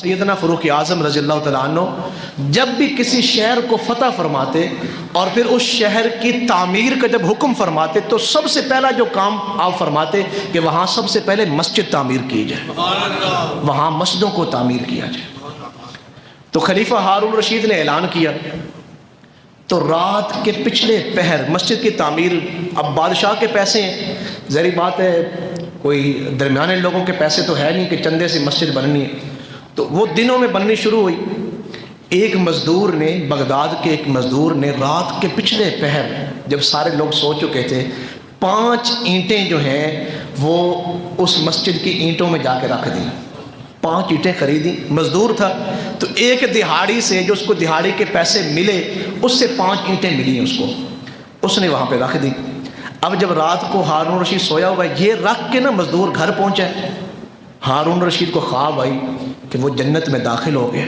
سیدنا فاروق اعظم رضی اللہ تعالیٰ عنہ جب بھی کسی شہر کو فتح فرماتے اور پھر اس شہر کی تعمیر کا جب حکم فرماتے تو سب سے پہلا جو کام آپ فرماتے کہ وہاں سب سے پہلے مسجد تعمیر کی جائے، وہاں مسجدوں کو تعمیر کیا جائے۔ تو خلیفہ ہارون رشید نے اعلان کیا تو رات کے پچھلے پہر مسجد کی تعمیر، اب بادشاہ کے پیسے ہیں، ظاہری بات ہے کوئی درمیانے لوگوں کے پیسے تو ہے نہیں کہ چندے سے مسجد بننی ہے، تو وہ دنوں میں بننی شروع ہوئی۔ ایک مزدور نے، بغداد کے ایک مزدور نے رات کے پچھلے پہر جب سارے لوگ سو چکے تھے 5 اینٹیں جو ہیں وہ اس مسجد کی اینٹوں میں جا کے رکھ دیں، 5 اینٹیں خریدیں، مزدور تھا تو ایک دہاڑی سے جو اس کو دہاڑی کے پیسے ملے اس سے 5 اینٹیں ملی اس کو، اس نے وہاں پہ رکھ دی۔ اب جب رات کو ہارون رشید سویا ہوا ہے، یہ رکھ کے نا مزدور گھر پہنچا، ہارون رشید کو خواب آئی کہ وہ جنت میں داخل ہو گیا۔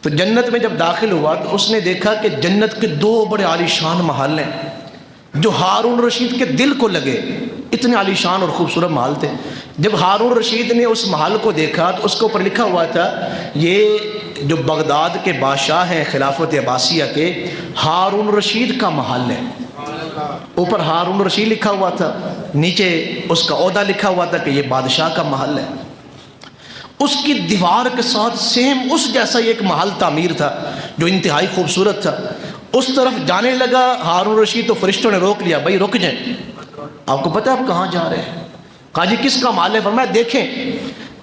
تو جنت میں جب داخل ہوا تو اس نے دیکھا کہ جنت کے 2 بڑے عالی شان محل ہیں جو ہارون رشید کے دل کو لگے، اتنے عالی شان اور خوبصورت محل تھے۔ جب ہارون رشید نے اس محل کو دیکھا تو اس کے اوپر لکھا ہوا تھا یہ جو بغداد کے بادشاہ ہیں خلافت عباسیہ کے، ہارون رشید کا محل ہے۔ اوپر ہارون رشید لکھا ہوا تھا، نیچے اس کا عہدہ لکھا ہوا تھا کہ یہ بادشاہ کا محل ہے۔ اس کی دیوار کے ساتھ سیم اس جیسا ایک محل تعمیر تھا جو انتہائی خوبصورت تھا۔ اس طرف جانے لگا ہارون رشید تو فرشتوں نے روک لیا، بھائی رک جائیں، آپ کو پتہ ہے آپ کہاں جا رہے ہیں؟ کہا جی کس کا محل ہے؟ فرمایا دیکھیں۔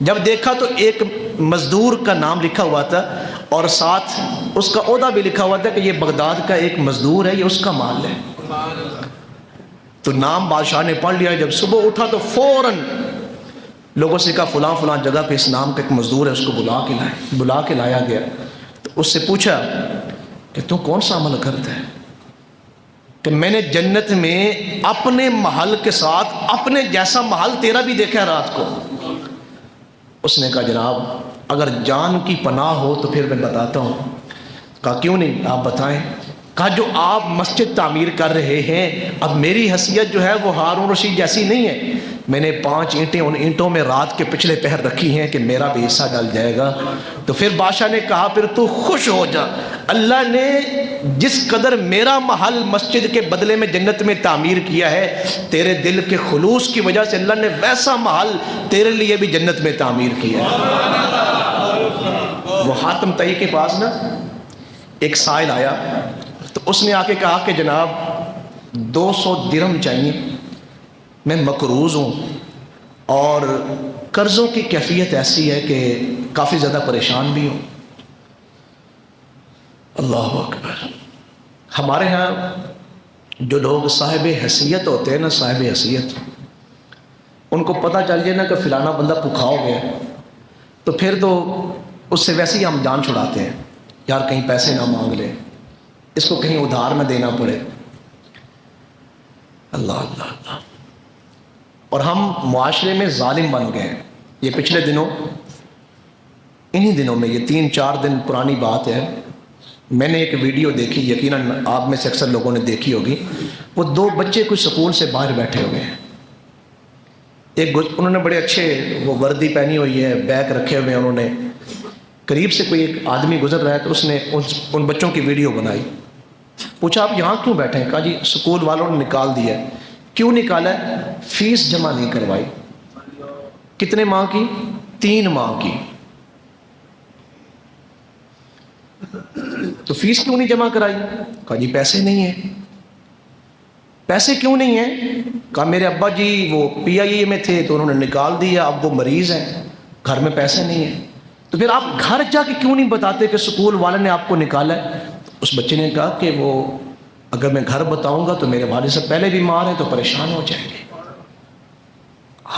جب دیکھا تو ایک مزدور کا نام لکھا ہوا تھا اور ساتھ اس کا عہدہ بھی لکھا ہوا تھا کہ یہ بغداد کا ایک مزدور ہے، یہ اس کا محل ہے۔ تو نام بادشاہ نے پڑھ لیا۔ جب صبح اٹھا تو فوراً لوگوں سے کہا فلاں فلاں جگہ پہ اس نام کا ایک مزدور ہے، اس کو بلا کے لایا گیا۔ تو اس سے پوچھا کہ تو کون سا عمل کرتا ہے؟ کہ میں نے جنت میں اپنے محل کے ساتھ اپنے جیسا محل تیرا بھی دیکھا ہے رات کو۔ اس نے کہا جناب اگر جان کی پناہ ہو تو پھر میں بتاتا ہوں۔ کہا کیوں نہیں، آپ بتائیں۔ کہا جو آپ مسجد تعمیر کر رہے ہیں، اب میری حیثیت جو ہے وہ ہارون رشید جیسی نہیں ہے، میں نے 5 اینٹیں ان اینٹوں میں رات کے پچھلے پہر رکھی ہیں کہ میرا بھی حصہ ڈل جائے گا۔ تو پھر بادشاہ نے کہا پھر تو خوش ہو جا، اللہ نے جس قدر میرا محل مسجد کے بدلے میں جنت میں تعمیر کیا ہے، تیرے دل کے خلوص کی وجہ سے اللہ نے ویسا محل تیرے لیے بھی جنت میں تعمیر کیا ہے۔ وہ حاتم طئی کے پاس نا ایک سائل آیا تو اس نے آ کے کہا کہ جناب 200 درہم چاہیے، میں مقروض ہوں اور قرضوں کی کیفیت ایسی ہے کہ کافی زیادہ پریشان بھی ہوں۔ اللہ اکبر۔ ہمارے ہاں جو لوگ صاحب حیثیت ہوتے ہیں نا، صاحب حیثیت، ان کو پتہ چل جائے نا کہ فلانا بندہ بھوکھا ہو گیا تو پھر تو اس سے ویسے ہی ہم جان چھڑاتے ہیں، یار کہیں پیسے نہ مانگ لے، اس کو کہیں ادھار نہ دینا پڑے۔ اللہ اللہ اللہ۔ اور ہم معاشرے میں ظالم بن گئے ہیں۔ یہ پچھلے دنوں، انہی دنوں میں، یہ 3-4 دن پرانی بات ہے، میں نے ایک ویڈیو دیکھی، یقیناً آپ میں سے اکثر لوگوں نے دیکھی ہوگی۔ وہ 2 بچے کچھ سکول سے باہر بیٹھے ہوئے ہیں، انہوں نے بڑے اچھے وہ وردی پہنی ہوئی ہے، بیگ رکھے ہوئے ہیں، انہوں نے قریب سے کوئی ایک آدمی گزر رہا ہے تو اس نے ان بچوں کی ویڈیو بنائی۔ پوچھا آپ یہاں کیوں بیٹھے ہیں؟ کہا جی سکول والوں نے نکال دیا ہے۔ کیوں نکالا ہے؟ فیس جمع نہیں کروائی۔ کتنے ماہ کی؟ 3 ماہ کی۔ تو فیس کیوں نہیں جمع کرائی؟ کہا جی پیسے نہیں ہیں۔ پیسے کیوں نہیں ہیں؟ کہا میرے ابا جی وہ PIA میں تھے تو انہوں نے نکال دیا، اب وہ مریض ہیں، گھر میں پیسے نہیں ہیں۔ تو پھر آپ گھر جا کے کیوں نہیں بتاتے کہ سکول والے نے آپ کو نکالا ہے؟ اس بچے نے کہا کہ وہ اگر میں گھر بتاؤں گا تو میرے والد سے پہلے بیمار ہیں تو پریشان ہو جائیں گے۔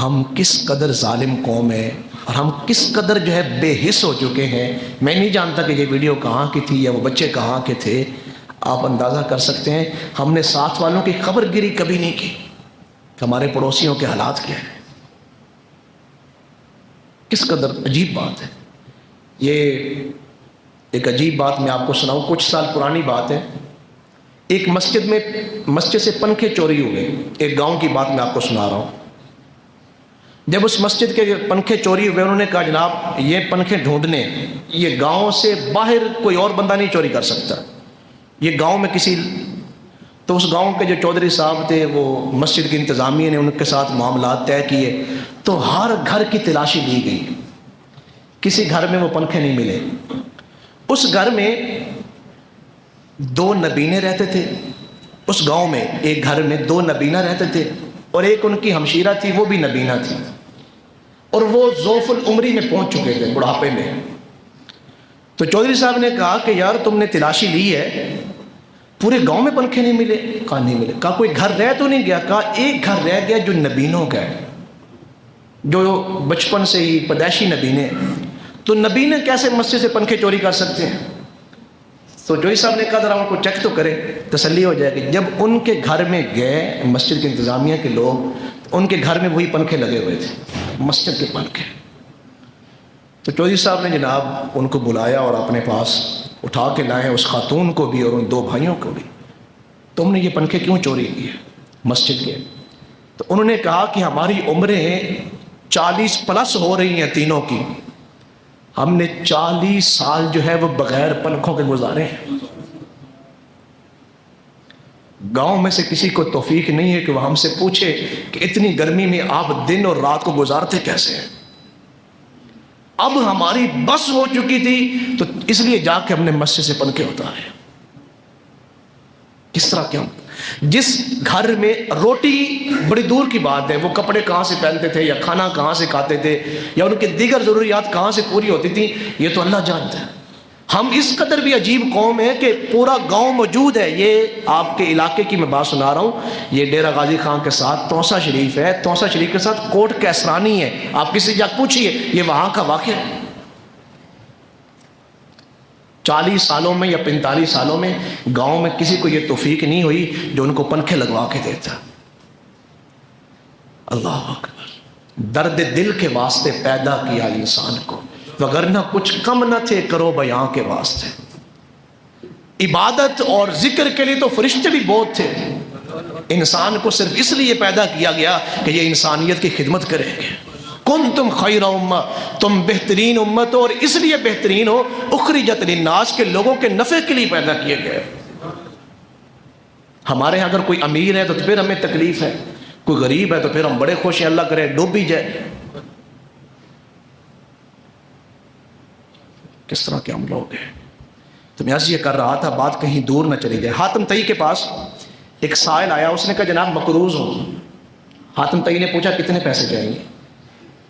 ہم کس قدر ظالم قوم ہے اور ہم کس قدر جو ہے بے حس ہو چکے ہیں۔ میں نہیں جانتا کہ یہ ویڈیو کہاں کی تھی یا وہ بچے کہاں کے تھے، آپ اندازہ کر سکتے ہیں۔ ہم نے ساتھ والوں کی خبر گیری کبھی نہیں کی کہ ہمارے پڑوسیوں کے حالات کیا ہیں۔ کس قدر عجیب بات ہے یہ۔ ایک عجیب بات میں آپ کو سناؤں، کچھ سال پرانی بات ہے۔ ایک مسجد سے پنکھے چوری ہوئے، ایک گاؤں کی بات میں آپ کو سنا رہا ہوں۔ جب اس مسجد کے پنکھے چوری ہوئے انہوں نے کہا جناب یہ پنکھے ڈھونڈنے یہ گاؤں سے باہر کوئی اور بندہ نہیں چوری کر سکتا، یہ گاؤں میں کسی، تو اس گاؤں کے جو چودھری صاحب تھے وہ مسجد کی انتظامیہ نے ان کے ساتھ معاملات طے کیے، تو ہر گھر کی تلاشی لی گئی، کسی گھر میں وہ پنکھے نہیں ملے۔ اس گھر میں 2 نبینے رہتے تھے، اس گاؤں میں ایک گھر میں 2 نبینہ رہتے تھے، اور ایک ان کی ہمشیرہ تھی وہ بھی نبینہ تھی، اور وہ ذوف العمری میں پہنچ چکے تھے، بڑھاپے میں۔ تو چودھری صاحب نے کہا کہ یار تم نے تلاشی لی ہے، پورے گاؤں میں پنکھے نہیں ملے؟ کہا نہیں ملے۔ کہا کوئی گھر رہ تو نہیں گیا؟ کہا ایک گھر رہ گیا جو نبینوں کا ہے، جو بچپن سے ہی پیدائشی نبینے، تو نبینے کیسے مسجد سے پنکھے چوری کر سکتے ہیں؟ تو جوئی صاحب نے کہا ذرا ان کو چیک تو کرے، تسلی ہو جائے گی۔ جب ان کے گھر میں گئے مسجد کے انتظامیہ کے لوگ، ان کے گھر میں وہی پنکھے لگے ہوئے تھے، مسجد کے پنکھے۔ تو چودھری صاحب نے جناب ان کو بلایا اور اپنے پاس اٹھا کے لائے، اس خاتون کو بھی اور ان 2 بھائیوں کو بھی۔ تم نے یہ پنکھے کیوں چوری کیے مسجد کے؟ تو انہوں نے کہا کہ ہماری عمریں 40 پلس ہو رہی ہیں تینوں کی، ہم نے 40 سال جو ہے وہ بغیر پنکھوں کے گزارے ہیں۔ گاؤں میں سے کسی کو توفیق نہیں ہے کہ وہ ہم سے پوچھے کہ اتنی گرمی میں آپ دن اور رات کو گزارتے کیسے ہیں۔ اب ہماری بس ہو چکی تھی تو اس لیے جا کے ہم نے مسجد سے پنکھے اتارے۔ کس طرح کیا؟ جس گھر میں روٹی بڑی دور کی بات ہے، وہ کپڑے کہاں سے پہنتے تھے یا کھانا کہاں سے کھاتے تھے یا ان کے دیگر ضروریات کہاں سے پوری ہوتی تھی، یہ تو اللہ جانتا ہے۔ ہم اس قدر بھی عجیب قوم ہیں کہ پورا گاؤں موجود ہے۔ یہ آپ کے علاقے کی میں بات سنا رہا ہوں، یہ ڈیرہ غازی خان کے ساتھ توسا شریف ہے، توسا شریف کے ساتھ کوٹ کیسرانی ہے، آپ کسی جا پوچھئے یہ وہاں کا واقعہ ہے۔ 40 سالوں میں یا 45 سالوں میں گاؤں میں کسی کو یہ توفیق نہیں ہوئی جو ان کو پنکھے لگوا کے دیتا۔ اللہ اکبر، درد دل کے واسطے پیدا کیا انسان کو، وگرنہ کچھ کم نہ تھے کرو بیاں کے واسطے۔ عبادت اور ذکر کے لیے تو فرشتے بھی بہت تھے، انسان کو صرف اس لیے پیدا کیا گیا کہ یہ انسانیت کی خدمت کریں گے۔ کنتم خیر امہ، تم بہترین امت ہو، اور اس لیے بہترین ہو اخرجت للناس کے لوگوں کے نفع کے لیے پیدا کیے گئے۔ ہمارے ہاں اگر کوئی امیر ہے تو پھر ہمیں تکلیف ہے، کوئی غریب ہے تو پھر ہم بڑے خوش ہیں، اللہ کرے ڈوب بھی جائے۔ کس طرح کے ہم لوگ ہیں۔ تو میں یہ کر رہا تھا، بات کہیں دور نہ چلی جائے۔ حاتم طئی کے پاس ایک سائل آیا، اس نے کہا جناب مقروض ہوں۔ حاتم طئی نے پوچھا کتنے پیسے جائیں گے؟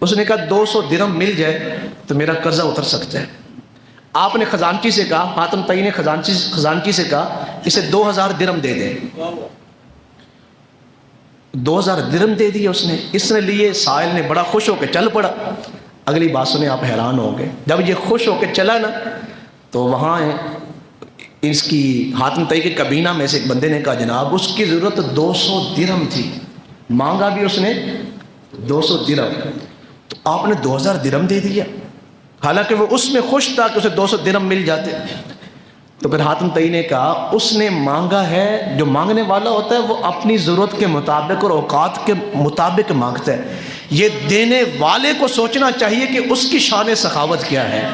اس نے کہا 200 درہم مل جائے تو میرا قرضہ اتر سکتا ہے۔ آپ نے خزانچی سے کہا، حاتم طئی نے خزانچی سے کہا اسے 2000 درہم دے دیں۔ 2000 درہم دے دیے اس نے لیے۔ سائل نے بڑا خوش ہو کے چل پڑا۔ اگلی بات سنیں، آپ حیران ہو گئے۔ جب یہ خوش ہو کے چلا نا تو وہاں اس کی حاتم طئی کے کابینہ میں سے ایک بندے نے کہا جناب اس کی ضرورت 200 درہم تھی، مانگا بھی اس نے 200 درہم، تو آپ نے 2000 درہم دے دیا، حالانکہ وہ اس میں خوش تھا کہ اسے 200 درہم مل جاتے۔ تو پھر حاتم طئی نے کہا اس نے مانگا ہے، جو مانگنے والا ہوتا ہے وہ اپنی ضرورت کے مطابق اور اوقات کے مطابق مانگتا ہے، یہ دینے والے کو سوچنا چاہیے کہ اس کی شان سخاوت کیا ہے،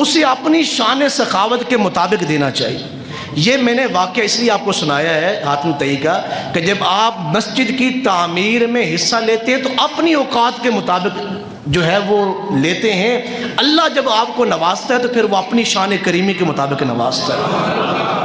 اسے اپنی شان سخاوت کے مطابق دینا چاہیے۔ یہ میں نے واقعہ اس لیے آپ کو سنایا ہے حاتم طئی کا کہ جب آپ مسجد کی تعمیر میں حصہ لیتے ہیں تو اپنی اوقات کے مطابق جو ہے وہ لیتے ہیں، اللہ جب آپ کو نوازتا ہے تو پھر وہ اپنی شان کریمی کے مطابق نوازتا ہے۔